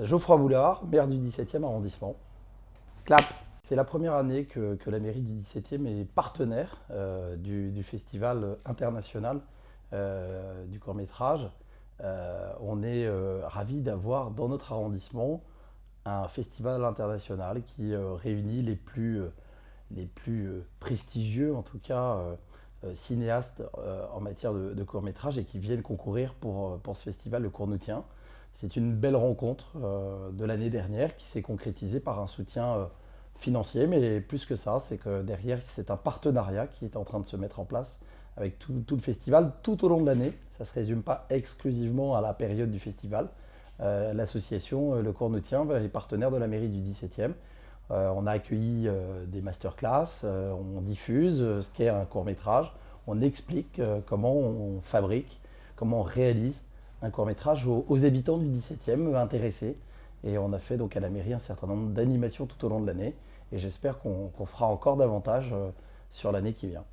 Geoffroy Boulard, maire du 17e arrondissement. Clap. C'est la première année que la mairie du 17e est partenaire du festival international du court-métrage. On est ravis d'avoir dans notre arrondissement un festival international qui réunit les plus prestigieux, en tout cas, cinéastes en matière de court-métrage et qui viennent concourir pour ce festival, le Court-nous-tient. C'est une belle rencontre de l'année dernière qui s'est concrétisée par un soutien financier, mais plus que ça, c'est que derrière, c'est un partenariat qui est en train de se mettre en place avec tout le festival tout au long de l'année. Ça ne se résume pas exclusivement à la période du festival. L'association Le Court-nous-tient est partenaire de la mairie du 17e. On a accueilli des masterclass, on diffuse ce qu'est un court-métrage, on explique comment on fabrique, comment on réalise un court-métrage aux habitants du 17e intéressés. Et on a fait donc à la mairie un certain nombre d'animations tout au long de l'année. Et j'espère qu'on fera encore davantage sur l'année qui vient.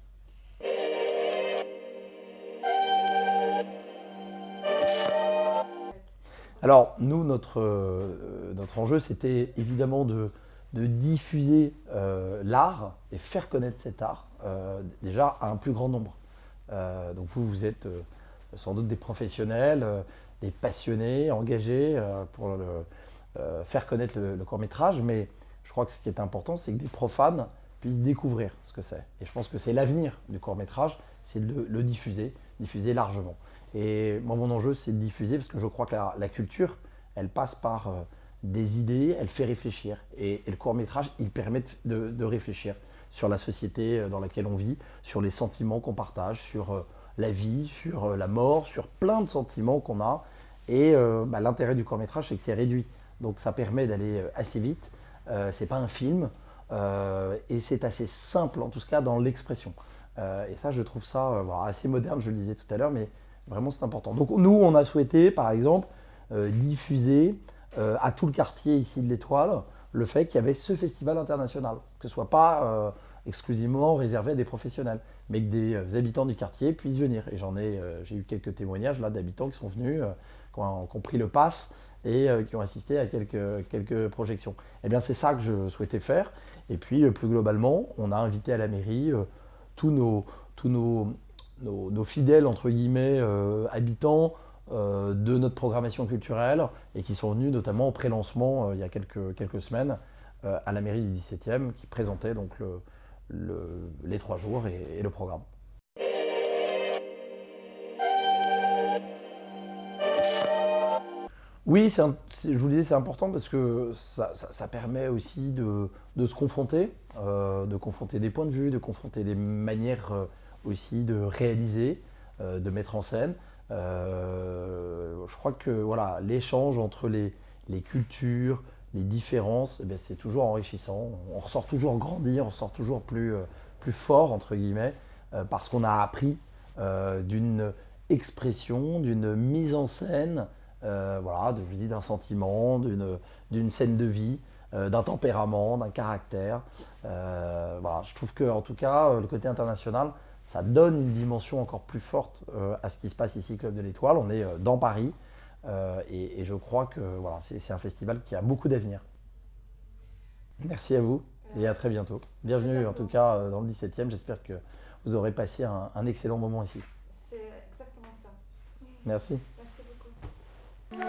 Alors nous, notre enjeu, c'était évidemment de diffuser l'art et faire connaître cet art déjà à un plus grand nombre. Donc vous êtes sans doute des professionnels, des passionnés, engagés pour faire connaître le court-métrage, mais je crois que ce qui est important, c'est que des profanes puissent découvrir ce que c'est. Et je pense que c'est l'avenir du court-métrage, c'est de le diffuser largement. Et moi, mon enjeu, c'est de diffuser parce que je crois que la culture, elle passe par des idées, elle fait réfléchir. Et le court-métrage, il permet de réfléchir sur la société dans laquelle on vit, sur les sentiments qu'on partage, sur la vie, sur la mort, sur plein de sentiments qu'on a. Et l'intérêt du court-métrage, c'est que c'est réduit. Donc ça permet d'aller assez vite. C'est pas un film. Et c'est assez simple, en tout cas, dans l'expression. Et ça, je trouve ça assez moderne, je le disais tout à l'heure, mais vraiment, c'est important. Donc nous, on a souhaité, par exemple, diffuser à tout le quartier ici de l'Étoile le fait qu'il y avait ce festival international. Que ce ne soit pas exclusivement réservé à des professionnels, mais que des habitants du quartier puissent venir. Et j'ai eu quelques témoignages là d'habitants qui sont venus, qui ont pris le pass et qui ont assisté à quelques projections. Eh bien, c'est ça que je souhaitais faire. Et puis, plus globalement, on a invité à la mairie tous nos fidèles, entre guillemets, habitants de notre programmation culturelle et qui sont venus notamment au pré-lancement il y a quelques semaines à la mairie du 17e qui présentait donc les 3 jours et le programme. Oui, je vous le disais, c'est important parce que ça permet aussi de se confronter, de confronter des points de vue, de confronter des manières aussi de réaliser, de mettre en scène. Je crois que voilà, l'échange entre les cultures, les différences, eh c'est toujours enrichissant. On ressort toujours grandi, on ressort toujours plus fort, entre guillemets, parce qu'on a appris d'une expression, d'une mise en scène, je vous dis, d'un sentiment, d'une scène de vie, d'un tempérament, d'un caractère. Je trouve que, en tout cas, le côté international, ça donne une dimension encore plus forte à ce qui se passe ici, Club de l'Étoile. On est dans Paris et je crois que c'est un festival qui a beaucoup d'avenir. Merci à vous et à très bientôt. Bienvenue en tout cas dans le 17e. J'espère que vous aurez passé un excellent moment ici. C'est exactement ça. Merci. Merci beaucoup.